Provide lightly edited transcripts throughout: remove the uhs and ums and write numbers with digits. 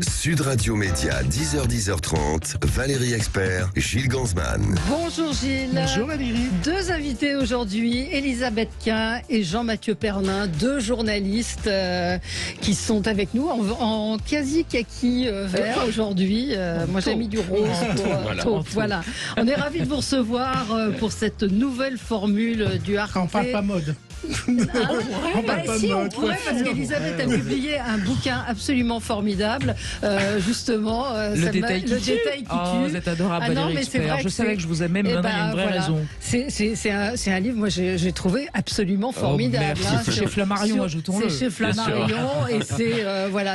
Sud Radio Média, 10h-10h30, Valérie Expert, Gilles Gansman. Bonjour Gilles. Bonjour Valérie. Deux invités aujourd'hui, Elisabeth Quint et Jean-Mathieu Pernin, deux journalistes qui sont avec nous en quasi kaki vert aujourd'hui. Moi j'ai mis du rose pour voilà. On est ravis de vous recevoir pour cette nouvelle formule du Arte. On parle pas mode. On pourrait parce qu'Elisabeth a publié un bouquin absolument formidable, justement. Le détail qui tue. Vous êtes adorable, Valérie Expert. Je savais que je vous aimais, mais maintenant il y a une vraie raison. C'est un livre, moi j'ai trouvé absolument formidable. Merci. C'est chez Flammarion, ajoutons-le. C'est chez Flammarion et c'est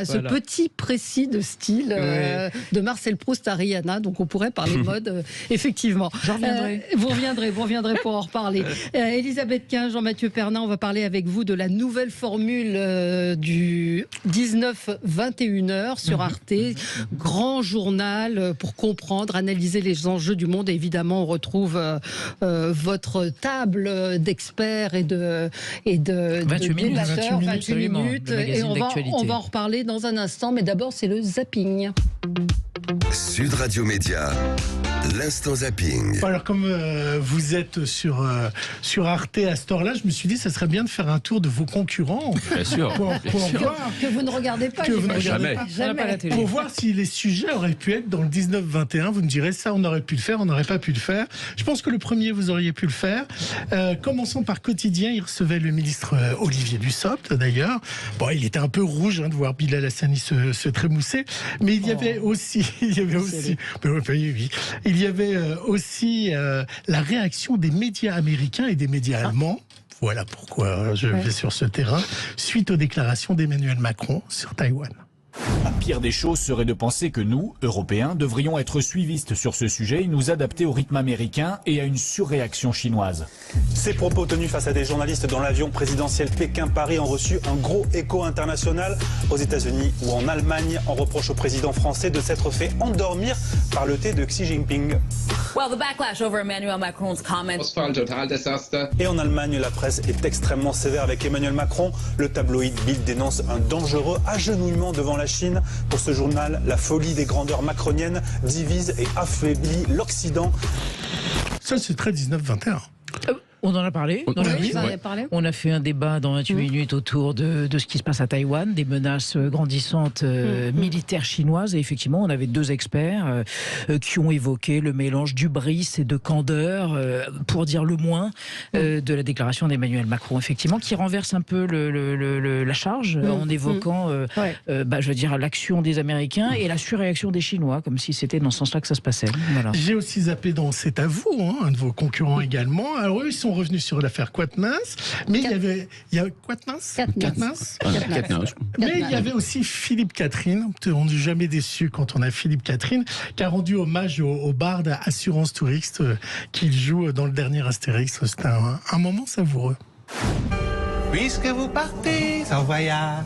ce petit précis de style de Marcel Proust à Rihanna. Donc on pourrait parler mode, effectivement. J'en reviendrai. Vous reviendrez pour en reparler. Elisabeth Quint, Jean-Mathieu Pernin, on va parler avec vous de la nouvelle formule du 19-21h sur Arte. Grand journal pour comprendre, analyser les enjeux du monde. Et évidemment, on retrouve votre table d'experts et de 28 minutes. Et on va en reparler dans un instant. Mais d'abord, c'est le zapping. Sud Radio Média, l'instant zapping. Alors comme vous êtes sur Arte à cette heure-là, je me suis dit ça serait bien de faire un tour de vos concurrents. Bien sûr. Pour voir, que vous ne regardez pas. Jamais. Pour voir si les sujets auraient pu être dans le 19-21. Vous me direz ça, on aurait pu le faire, on n'aurait pas pu le faire. Je pense que le premier, vous auriez pu le faire. Commençons par Quotidien. Il recevait le ministre Olivier Dussopt, d'ailleurs. Bon, il était un peu rouge de voir Bilal Hassani se trémousser. Mais il y avait aussi... Il y avait aussi la réaction des médias américains et des médias allemands. Voilà pourquoi je vais sur ce terrain, suite aux déclarations d'Emmanuel Macron sur Taïwan. La pire des choses serait de penser que nous, Européens, devrions être suivistes sur ce sujet et nous adapter au rythme américain et à une surréaction chinoise. Ces propos tenus face à des journalistes dans l'avion présidentiel Pékin-Paris ont reçu un gros écho international. Aux États-Unis ou en Allemagne, on reproche au président français de s'être fait endormir par le thé de Xi Jinping. Well, the backlash over Emmanuel Macron's comments. Et en Allemagne, la presse est extrêmement sévère avec Emmanuel Macron. Le tabloïd Bild dénonce un dangereux agenouillement devant la Chine. Pour ce journal, la folie des grandeurs macroniennes divise et affaiblit l'Occident. Ça, c'est très 19-21. On en a parlé dans le livre. On a fait un débat dans 28 minutes autour de ce qui se passe à Taïwan, des menaces grandissantes militaires chinoises. Et effectivement, on avait deux experts qui ont évoqué le mélange d'hubris et de candeur, pour dire le moins, de la déclaration d'Emmanuel Macron, effectivement, qui renverse un peu la charge en évoquant, je veux dire, l'action des Américains et la surréaction des Chinois, comme si c'était dans ce sens-là que ça se passait. Voilà. J'ai aussi zappé dans C'est à vous, un de vos concurrents également. Alors eux, ils sont revenus sur l'affaire Quatennens, mais il y a Quatennens. Mais il y avait aussi Philippe Catherine. On n'est jamais déçu quand on a Philippe Catherine, qui a rendu hommage au barde Assurance Touriste qu'il joue dans le dernier Astérix. C'était un moment savoureux. Puisque vous partez en voyage,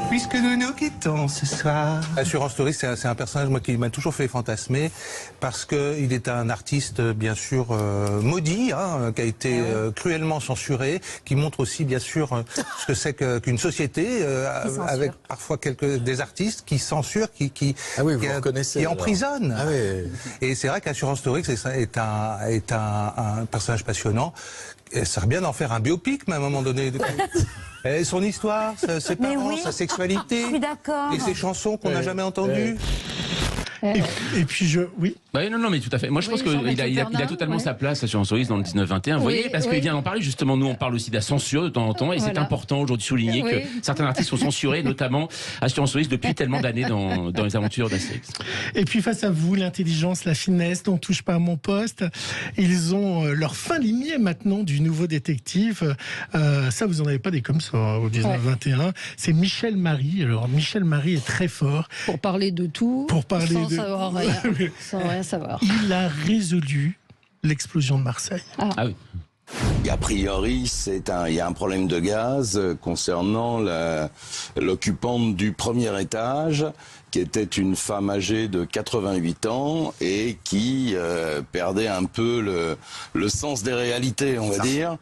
puisque nous nous quittons ce soir. Assurance Touriste, c'est un personnage qui m'a toujours fait fantasmer parce qu'il est un artiste bien sûr maudit, qui a été cruellement censuré, qui montre aussi bien sûr ce que c'est qu'une société avec parfois des artistes qui censurent, qui emprisonnent. Et c'est vrai qu'Assurance Touriste est un personnage passionnant. Ça serait bien d'en faire un biopic, mais à un moment donné. Son histoire, ses parents, sa sexualité, et ses chansons qu'on n'a jamais entendues. Et puis non, mais tout à fait. Moi, je pense qu'il a totalement sa place, Assurance Touriste, dans le 19-21. Vous voyez, parce qu'il vient d'en parler, justement. Nous, on parle aussi de la censure de temps en temps, et c'est important aujourd'hui de souligner que certains artistes sont censurés, notamment Assurance Touriste, depuis tellement d'années dans les aventures d'Astérix. Et puis, face à vous, l'intelligence, la finesse, dont touche pas à mon poste, ils ont leur fin limier maintenant du nouveau détective. Ça, vous en avez pas des comme ça au 19-21. C'est Michel Marie. Alors, Michel Marie est très fort. Pour parler de tout. Sans rien savoir. Il a résolu l'explosion de Marseille. Ah oui. A priori, il y a un problème de gaz concernant l'occupante du premier étage, qui était une femme âgée de 88 ans et qui perdait un peu le sens des réalités, on va dire.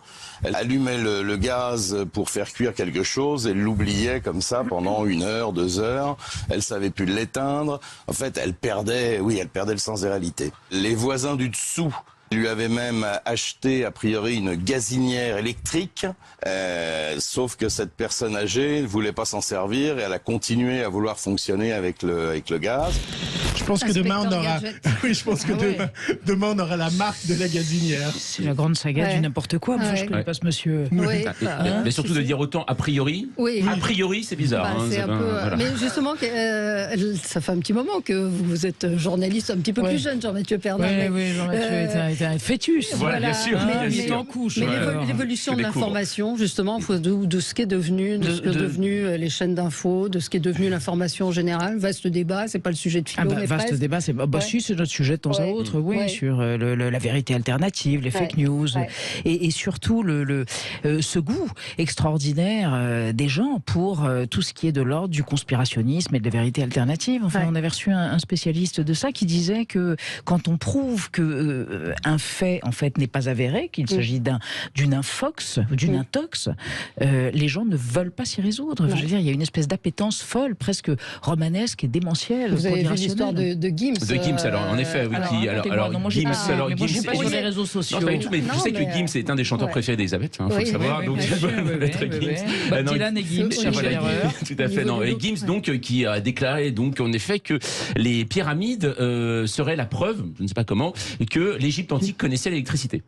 Elle allumait le gaz pour faire cuire quelque chose, elle l'oubliait comme ça pendant 1 heure, 2 heures. Elle savait plus l'éteindre. En fait, elle perdait le sens des réalités. Les voisins du dessous lui avait même acheté a priori une gazinière électrique, sauf que cette personne âgée ne voulait pas s'en servir et elle a continué à vouloir fonctionner avec le gaz. Je pense que demain on aura la marque de la gazinière. C'est la grande saga du n'importe quoi. Moi, je connais pas ce monsieur. Oui. Mais surtout de dire autant a priori. Oui. A priori, c'est bizarre. C'est un peu. Voilà. Mais justement, ça fait un petit moment que vous êtes journaliste un petit peu plus jeune, Jean-Mathieu Pernin. Oui, Jean-Mathieu est un fœtus. Voilà, bien sûr. Mais en couche. Mais l'évolution de l'information, justement, de ce qu'est devenu, les chaînes d'infos, de ce qu'est devenu l'information générale. Vaste débat, c'est pas le sujet de philo. Vaste débat, c'est notre sujet de temps à autre, sur la vérité alternative, les fake news, et surtout ce goût extraordinaire des gens pour tout ce qui est de l'ordre du conspirationnisme et de la vérité alternative. Enfin, on avait reçu un spécialiste de ça qui disait que quand on prouve que un fait en fait n'est pas avéré, qu'il s'agit d'une infox, d'une intox, les gens ne veulent pas s'y résoudre. Je veux dire, il y a une espèce d'appétence folle, presque romanesque et démentielle. Vous avez vu l'histoire de Gims. De Gims, alors en effet, oui. Gims, je suis pas sur les réseaux sociaux. Non, pas du tout, mais je sais que Gims est un des chanteurs préférés d'Elisabeth, faut le savoir. Donc, Dylan et Gims, tout à fait. Et Gims, donc, qui a déclaré, donc, en effet, que les pyramides seraient la preuve, je ne sais pas comment, que l'Égypte antique connaissait l'électricité.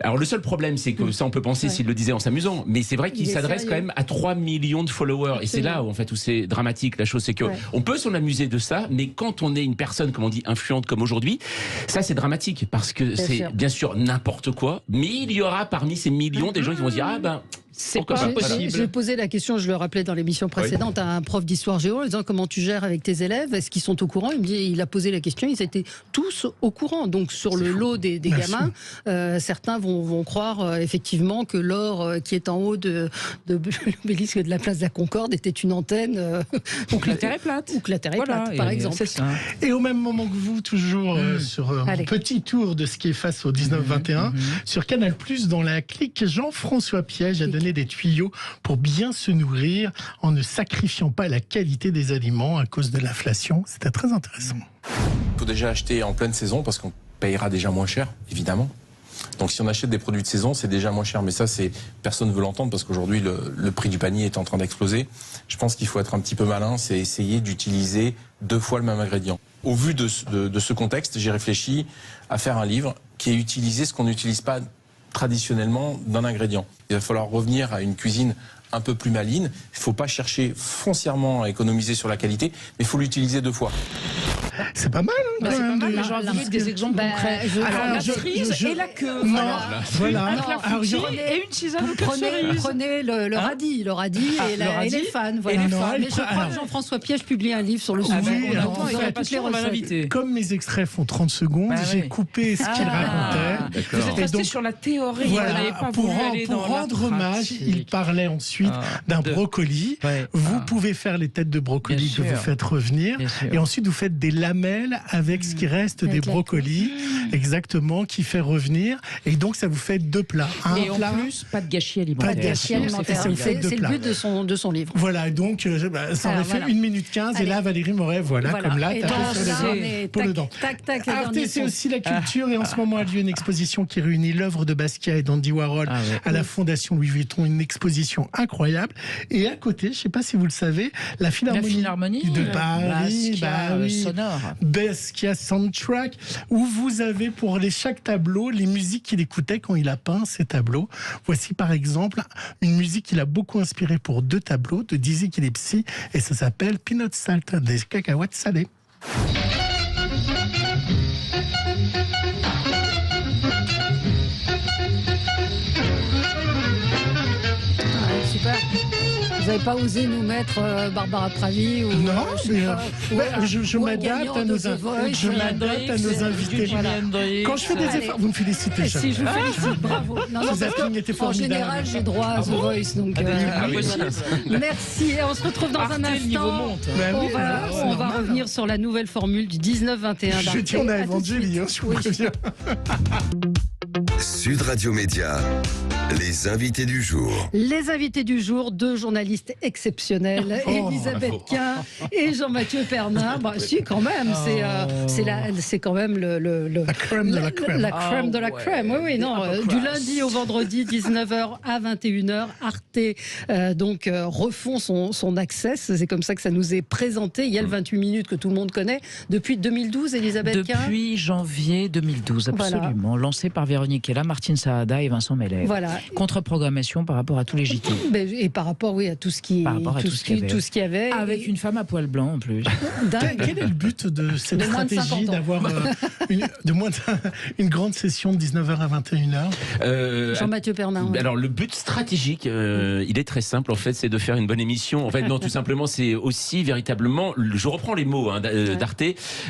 Alors le seul problème, c'est que ça on peut penser s'il le disait en s'amusant, mais c'est vrai qu'il s'adresse quand même à 3 millions de followers. Absolument. Et c'est là où en fait où c'est dramatique. La chose, c'est que on peut s'en amuser de ça, mais quand on est une personne, comme on dit, influente comme aujourd'hui, ça c'est dramatique parce que c'est bien sûr n'importe quoi, mais il y aura parmi ces millions des gens qui vont se dire c'est pas possible. J'ai posé la question, je le rappelais dans l'émission précédente, à un prof d'histoire géo en disant comment tu gères avec tes élèves, est-ce qu'ils sont au courant? Il a posé la question, ils étaient tous au courant. Donc sur le lot des gamins, certains vont croire effectivement que l'or qui est en haut de l'obélisque de la place de la Concorde était une antenne. Ou que la Terre est plate. Ou que la Terre est plate, par exemple. Et au même moment que vous, toujours sur un petit tour de ce qui est face au 19-21, sur Canal+, dans la clique, Jean-François Piège a donné des tuyaux pour bien se nourrir en ne sacrifiant pas la qualité des aliments à cause de l'inflation. C'était très intéressant. Il faut déjà acheter en pleine saison parce qu'on payera déjà moins cher, évidemment. Donc si on achète des produits de saison, c'est déjà moins cher. Mais ça, personne ne veut l'entendre parce qu'aujourd'hui, le prix du panier est en train d'exploser. Je pense qu'il faut être un petit peu malin, c'est essayer d'utiliser 2 fois le même ingrédient. Au vu de ce contexte, j'ai réfléchi à faire un livre qui ait utilisé ce qu'on n'utilise pas traditionnellement d'un ingrédient. Il va falloir revenir à une cuisine un peu plus maligne. Il ne faut pas chercher foncièrement à économiser sur la qualité, mais il faut l'utiliser 2 fois. C'est pas mal, hein, c'est pas mal. J'aurais voulu des exemples concrets. Alors, la cerise et la queue. Voilà. Et une tisane de cerise. Prenez le radis et les fans. Voilà. Mais je crois que Jean-François Piège publie un livre sur le sujet. Comme mes extraits font 30 secondes, j'ai coupé ce qu'il racontait. Vous êtes resté sur la théorie. Voilà, pour rendre hommage, il parlait ensuite d'un brocoli. Vous pouvez faire les têtes de brocoli que vous faites revenir. Et ensuite, vous faites des lamelles avec ce qui reste des brocolis, exactement, qui fait revenir. Et donc, ça vous fait 2 plats. Et en plus, pas de gâchis alimentaire. Pas de gâchis alimentaire. C'est le but de son livre. Voilà, donc, ça aurait fait 1 minute 15. Et là, Valérie Moret, comme là, tapé sur les épaules dedans. Arte, c'est aussi la culture. Et en ce moment a lieu une exposition qui réunit l'œuvre de Basquiat et d'Andy Warhol à la Fondation Louis Vuitton. Une exposition incroyable. Et à côté, je ne sais pas si vous le savez, la Philharmonie de Paris, sonore. Basquiat Soundtrack, où vous avez pour chaque tableau les musiques qu'il écoutait quand il a peint ses tableaux. Voici par exemple une musique qu'il a beaucoup inspirée pour 2 tableaux de Dizzy Gillespie, et ça s'appelle Peanut Salt, des cacahuètes salées. Super. Vous n'avez pas osé nous mettre Barbara Pravi ou non, je m'adapte à nos invités. Quand je fais des efforts, vous me félicitez. Si je vous félicite, bravo. En général, j'ai droit à The Voice, donc merci. Et on se retrouve dans un instant. On va revenir sur la nouvelle formule du 19-21. Je dis on a Evangélie, je vous préviens. Sud Radio Média, les invités du jour. Les invités du jour, 2 journalistes exceptionnels, Elisabeth Quint et Jean-Mathieu Pernin. Bah, si, quand même, c'est quand même la crème de la crème. La crème de la crème, oui, non. Du lundi au vendredi, 19h à 21h, Arte refont son access. C'est comme ça que ça nous est présenté. Il y a le 28 minutes que tout le monde connaît. Depuis 2012, Elisabeth Quint. Depuis janvier 2012, absolument. Voilà. Lancé par Véronique Ella, Martine Saada et Vincent Meller. Voilà. Contre-programmation par rapport à tous les JT. Et par rapport, à tout ce qui y avait. Avec une femme à poil blanc en plus. Quel est le but de cette stratégie d'avoir une grande session de 19h à 21h Jean-Mathieu Pernin. Alors le but stratégique, il est très simple en fait, c'est de faire une bonne émission. En fait, non, tout simplement, c'est aussi véritablement, je reprends les mots d'Arte,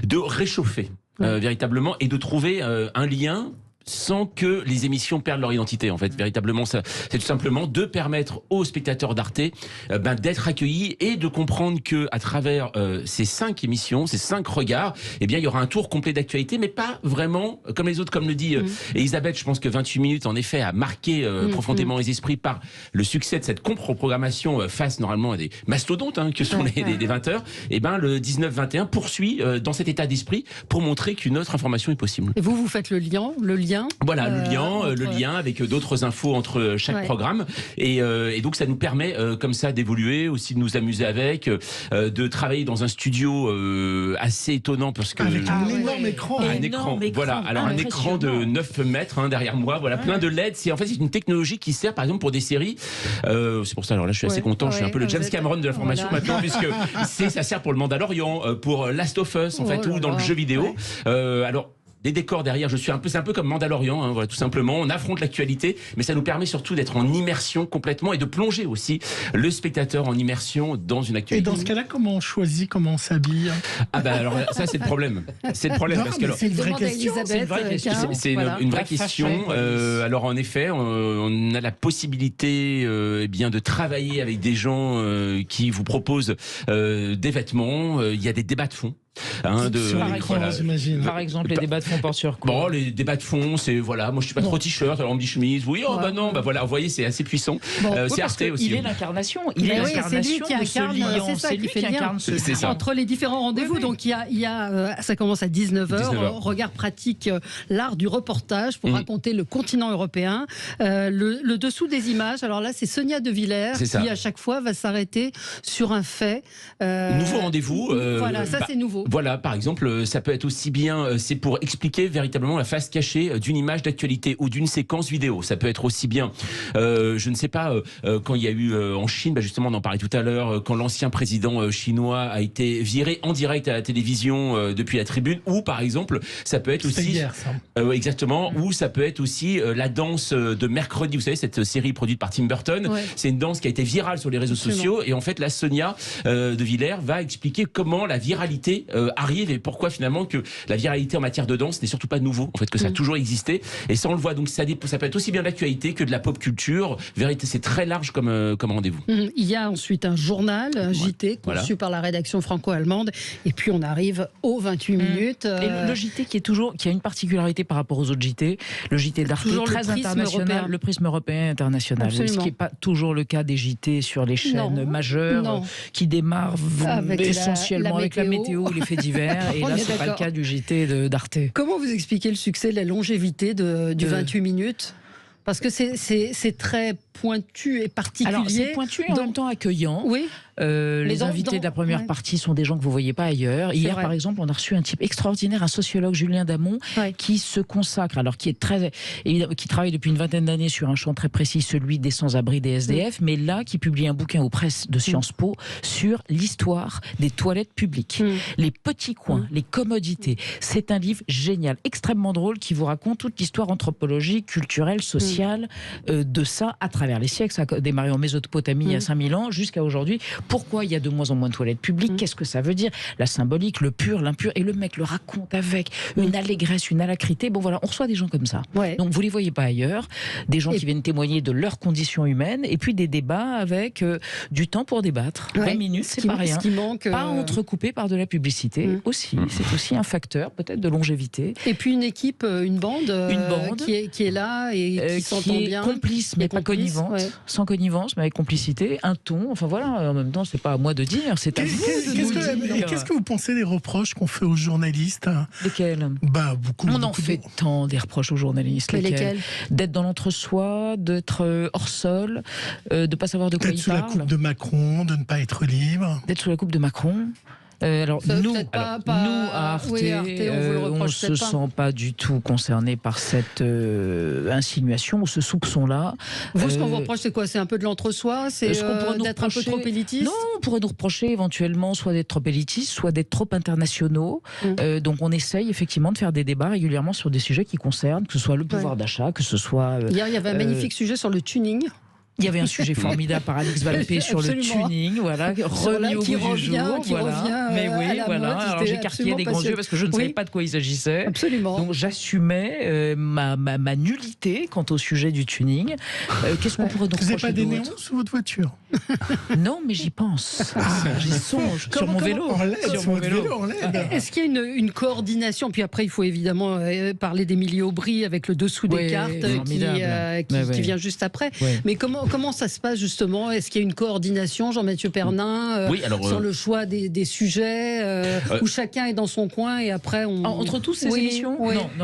de réchauffer véritablement et de trouver un lien sans que les émissions perdent leur identité. En fait, véritablement, c'est tout simplement de permettre aux spectateurs d'Arte d'être accueillis et de comprendre que à travers ces 5 émissions, ces 5 regards, il y aura un tour complet d'actualité, mais pas vraiment comme les autres, comme le dit Elisabeth. Je pense que 28 minutes, en effet, a marqué profondément les esprits par le succès de cette contre-programmation face normalement à des mastodontes que sont les 20h. Et le 19-21 poursuit dans cet état d'esprit pour montrer qu'une autre information est possible. Et vous faites le lien. Voilà, le lien avec d'autres infos entre chaque programme. Et donc, ça nous permet, comme ça, d'évoluer, aussi de nous amuser avec, de travailler dans un studio assez étonnant, parce que... Avec un énorme écran. Voilà, alors un écran de 9 mètres derrière moi, voilà, plein de LED. C'est une technologie qui sert, par exemple, pour des séries. C'est pour ça, alors là, je suis assez content. Je suis un peu le James Cameron de l'information maintenant, puisque ça sert pour le Mandalorian, pour Last of Us, en fait, ou dans le jeu vidéo. Alors, des décors derrière, c'est un peu comme Mandalorian, voilà, tout simplement. On affronte l'actualité, mais ça nous permet surtout d'être en immersion complètement et de plonger aussi le spectateur en immersion dans une actualité. Et dans ce cas-là, comment on choisit, comment on s'habille? Alors ça, c'est le problème. C'est le problème, parce que c'est une vraie question. C'est une vraie question. Alors en effet, on a la possibilité de travailler avec des gens qui vous proposent des vêtements. Il y a des débats de fond. Par exemple, les débats de fond portent sur quoi? Bon, les débats de fond, c'est moi je suis pas trop t-shirt, alors on me dit chemise, voilà, vous voyez, c'est assez puissant. C'est Arte aussi. Il est l'incarnation. C'est lui qui incarne entre les différents rendez-vous. Donc il y a ça commence à 19h. Regard pratique, l'art du reportage pour raconter le continent européen. Le dessous des images. Alors là, c'est Sonia De Villers qui à chaque fois va s'arrêter sur un fait. Nouveau rendez-vous. Voilà, ça c'est nouveau. Voilà, par exemple, ça peut être aussi bien, c'est pour expliquer véritablement la face cachée d'une image d'actualité ou d'une séquence vidéo. Ça peut être aussi bien, je ne sais pas, quand il y a eu en Chine, justement on en parlait tout à l'heure, quand l'ancien président chinois a été viré en direct à la télévision depuis la tribune, ou par exemple, ça peut être aussi... hier, ça. Exactement, ou ça peut être aussi la danse de mercredi, vous savez, cette série produite par Tim Burton. C'est une danse qui a été virale sur les réseaux sociaux, et en fait, la Sonia De Villers va expliquer comment la viralité arrive et pourquoi finalement que la viralité en matière de danse n'est surtout pas nouveau, en fait, que ça a toujours existé. Et ça, on le voit. Donc ça peut être aussi bien de l'actualité que de la pop culture. Vérité, c'est très large comme rendez-vous. Il y a ensuite un journal, un JT, conçu par la rédaction franco-allemande. Et puis on arrive aux 28 minutes. Et le JT qui a une particularité par rapport aux autres JT. Le JT d'Arte très international, le prisme européen international. Absolument. Ce qui n'est pas toujours le cas des JT sur les chaînes majeures qui démarrent essentiellement avec la météo, les faits divers. Et là, c'est pas le cas du JT d'Arte. Comment vous expliquez le succès de la longévité du 28 minutes? Parce que c'est très pointu et particulier. Alors, c'est pointu et en même temps accueillant. Oui. Les invités de la première partie sont des gens que vous ne voyez pas ailleurs. Hier, par exemple, on a reçu un type extraordinaire, un sociologue, Julien Damon, qui se consacre, alors qui travaille depuis une vingtaine d'années sur un champ très précis, celui des sans-abri, des SDF, mais là, qui publie un bouquin aux presses de Sciences Po sur l'histoire des toilettes publiques. Les petits coins, les commodités. C'est un livre génial, extrêmement drôle, qui vous raconte toute l'histoire anthropologique, culturelle, sociale de ça à travers travers les siècles. Ça a démarré en Mésopotamie il y a 5000 ans jusqu'à aujourd'hui. Pourquoi il y a de moins en moins de toilettes publiques? Qu'est-ce que ça veut dire? La symbolique, le pur, l'impur. Et le mec le raconte avec une allégresse, une alacrité. Bon voilà, on reçoit des gens comme ça. Donc vous les voyez pas ailleurs. Des gens qui viennent témoigner de leurs conditions humaines et puis des débats avec du temps pour débattre. 20 minutes, c'est pas rien. Pas entrecoupé par de la publicité aussi. C'est aussi un facteur peut-être de longévité. Et puis une équipe, une bande qui est là et qui s'entend bien. Complice, mais pas connivente. Sans connivence, mais avec complicité. Un ton, enfin voilà, en même temps, c'est pas à moi de dire, c'est à vous de nous dire. Qu'est-ce que vous pensez des reproches qu'on fait aux journalistes? Lesquels? Beaucoup. On en fait tant des reproches aux journalistes. Lesquels? D'être dans l'entre-soi, d'être hors sol, de ne pas savoir de quoi il parle. D'être sous la coupe de Macron, de ne pas être libre. D'être sous la coupe de Macron. Alors, nous, à Arte, on ne se sent pas du tout concerné par cette insinuation ou ce soupçon-là. Vous, ce qu'on vous reproche, c'est quoi? C'est un peu de l'entre-soi? C'est d'être un peu trop élitiste? Non, on pourrait nous reprocher éventuellement soit d'être trop élitiste, soit d'être trop internationaux. Donc on essaye effectivement de faire des débats régulièrement sur des sujets qui concernent, que ce soit le pouvoir d'achat, que ce soit... Hier, il y avait un magnifique sujet sur le tuning. Il y avait un sujet formidable par Alex Valpé sur le tuning, voilà, remis au goût du jour. Mais oui, voilà. Alors j'ai écarquillé des grands yeux parce que je ne savais pas de quoi il s'agissait. Absolument. Donc j'assumais ma nullité quant au sujet du tuning. Qu'est-ce qu'on pourrait donc reprocher? Vous n'avez pas des néons sous votre voiture? Non, mais j'y pense. J'y songe sur mon vélo. Est-ce qu'il y a une coordination? Puis après, il faut évidemment parler d'Émilie Aubry avec le dessous des cartes qui vient juste après. Mais comment ça se passe justement? Est-ce qu'il y a une coordination, Jean-Mathieu Pernin, sur le choix des sujets où chacun est dans son coin et après on... Entre tous ces émissions?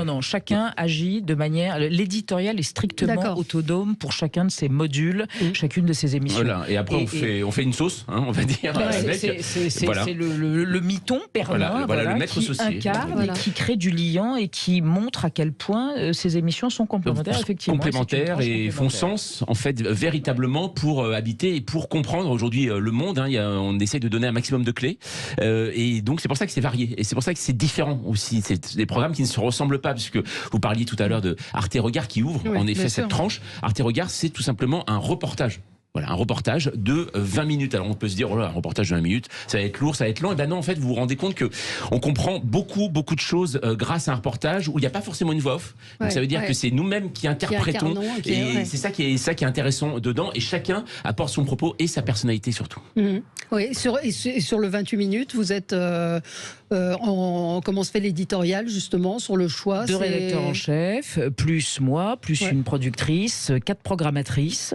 Non. Chacun agit de manière... L'éditorial est strictement autonome pour chacun de ses modules, chacune de ses émissions. Voilà. Et après, on fait une sauce, on va dire. C'est le mython Pernin le maître qui saucier. Incarne et qui crée du liant et qui montre à quel point ces émissions sont complémentaires, effectivement. Complémentaires et font sens, en fait, véritablement pour habiter et pour comprendre aujourd'hui le monde. On essaie de donner un maximum de clés. Et donc, c'est pour ça que c'est varié. Et c'est pour ça que c'est différent aussi. C'est des programmes qui ne se ressemblent pas. Puisque vous parliez tout à l'heure de Arte Regard qui ouvre, en effet, cette tranche. Arte Regard, c'est tout simplement un reportage. Voilà, un reportage de 20 minutes. Alors on peut se dire, oh là, un reportage de 20 minutes, ça va être lourd, ça va être long. Et ben non, en fait, vous vous rendez compte que on comprend beaucoup de choses grâce à un reportage où il n'y a pas forcément une voix off. Donc ça veut dire que c'est nous-mêmes qui interprétons. C'est ça qui est intéressant dedans. Et chacun apporte son propos et sa personnalité surtout. Oui, sur le 28 minutes, vous êtes... comment se fait l'éditorial justement sur le choix? 2 rédacteurs en chef, plus moi, plus une productrice, 4 programmatrices,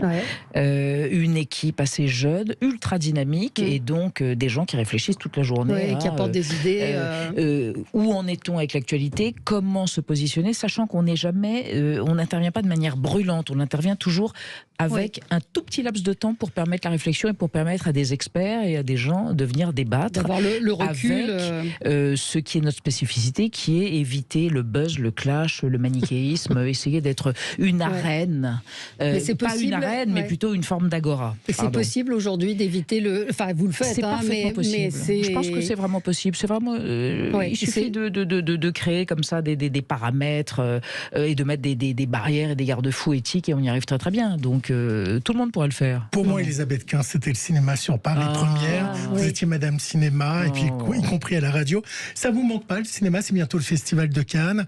une équipe assez jeune, ultra dynamique et donc des gens qui réfléchissent toute la journée. Qui apportent des idées. Où en est-on avec l'actualité? Comment se positionner? Sachant qu'on n'est jamais, on n'intervient pas de manière brûlante, on intervient toujours avec un tout petit laps de temps pour permettre la réflexion et pour permettre à des experts et à des gens de venir débattre. D'avoir le recul. Avec ce qui est notre spécificité, qui est éviter le buzz, le clash, le manichéisme, essayer d'être une arène. Mais c'est pas une arène, mais plutôt une forme d'agora. Et c'est possible aujourd'hui d'éviter le... Enfin, vous le faites, c'est parfaitement possible. Je pense que c'est vraiment possible. C'est vraiment... il suffit de créer comme ça des paramètres et de mettre des barrières et des garde-fous éthiques et on y arrive très très bien. Donc tout le monde pourrait le faire. Pour moi, Elisabeth Quint, c'était le cinéma sur Paris Première. Vous étiez Madame Cinéma, et puis y compris à la radio. Ça vous manque pas, le cinéma? C'est bientôt le Festival de Cannes.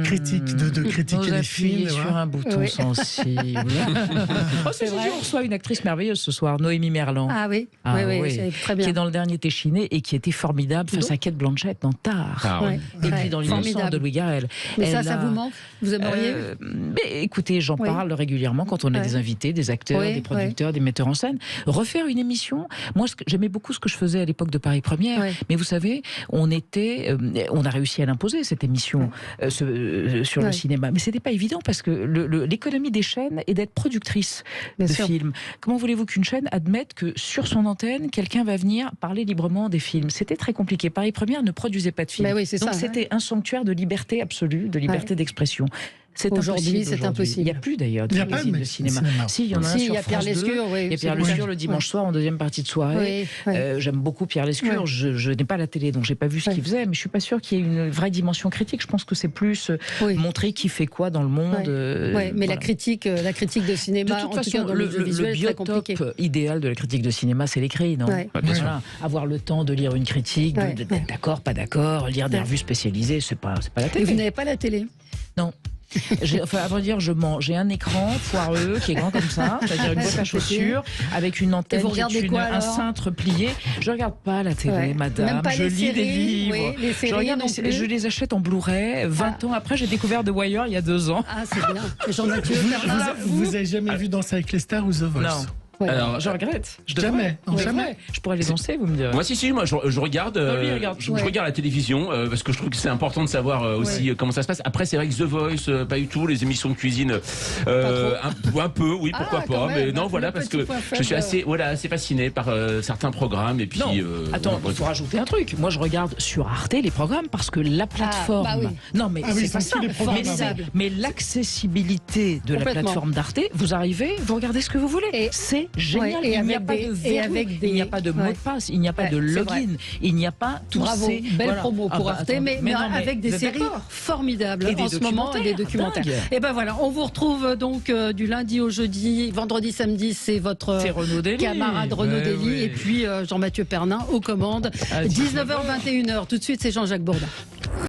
Critique de critiquer les films. Sur un bouton sensible. C'est vrai. On reçoit une actrice merveilleuse ce soir, Noémie Merlan. Oui, très bien. Qui est dans Le Dernier Téchiné et qui était formidable face à Kate Blanchett dans Tar. Et puis dans L'Innocent de Louis Garrel. Mais ça vous manque? Vous aimeriez? Mais écoutez, j'en parle régulièrement quand on a des invités, des acteurs, des producteurs, des metteurs en scène. Refaire une émission. Moi, j'aimais beaucoup ce que je faisais à l'époque de Paris Première. Mais vous savez, on a réussi à l'imposer, cette émission sur le cinéma. Mais c'était pas évident parce que l'économie des chaînes est d'être productrice de films. Comment voulez-vous qu'une chaîne admette que sur son antenne, quelqu'un va venir parler librement des films? C'était très compliqué. Paris Première ne produisait pas de films. Donc c'était un sanctuaire de liberté absolue, de liberté d'expression. Aujourd'hui, c'est impossible. Il n'y a plus d'ailleurs de magazine de cinéma. Si, il y en a un sur France 2. Il y a Pierre Lescure le dimanche soir en deuxième partie de soirée. J'aime beaucoup Pierre Lescure. Je n'ai pas la télé, donc j'ai pas vu ce qu'il faisait, mais je suis pas sûre qu'il y ait une vraie dimension critique. Je pense que c'est plus montrer qui fait quoi dans le monde. Mais la critique de cinéma, de toute façon, le biotope idéal de la critique de cinéma, c'est l'écrit, non ? Avoir le temps de lire une critique, d'être d'accord, pas d'accord, lire des revues spécialisées, c'est pas la télé. Et vous n'avez pas la télé ? Non. À vrai dire, j'ai un écran foireux qui est grand comme ça, c'est-à-dire une boîte à chaussures avec une antenne un cintre plié. Je regarde pas la télé, madame. Je lis des livres. Je les achète en Blu-ray. 20 ans après, j'ai découvert The Wire il y a 2 ans. Ah, c'est bien. Jean-Mathieu Bernard, vous avez jamais vu Danser avec les stars ou The Voice ? Non. Alors, je regrette. Jamais. Je pourrais les danser, vous me direz. Moi, moi, je regarde. Je regarde la télévision parce que je trouve que c'est important de savoir aussi comment ça se passe. Après, c'est vrai que The Voice, pas du tout. Les émissions de cuisine, un peu, oui, pourquoi pas. Mais non, voilà, parce que je suis assez fasciné par certains programmes. Et puis, attends, il faut rajouter un truc. Moi, je regarde sur Arte les programmes parce que la plateforme. Non, mais c'est pas ça. Mais l'accessibilité de la plateforme d'Arte, vous arrivez, vous regardez ce que vous voulez. C'est génial. Il n'y a pas de verrou, il n'y a pas de mot de passe, il n'y a pas de login, il n'y a pas tout ça. Belle promo pour Arte, mais avec des séries formidables en ce moment et des documentaires. Et ben voilà, on vous retrouve donc du lundi au jeudi, vendredi, samedi, c'est votre camarade Renaud Dely et puis Jean-Mathieu Pernin aux commandes. 19h, 21h. Tout de suite, c'est Jean-Jacques Bourdin.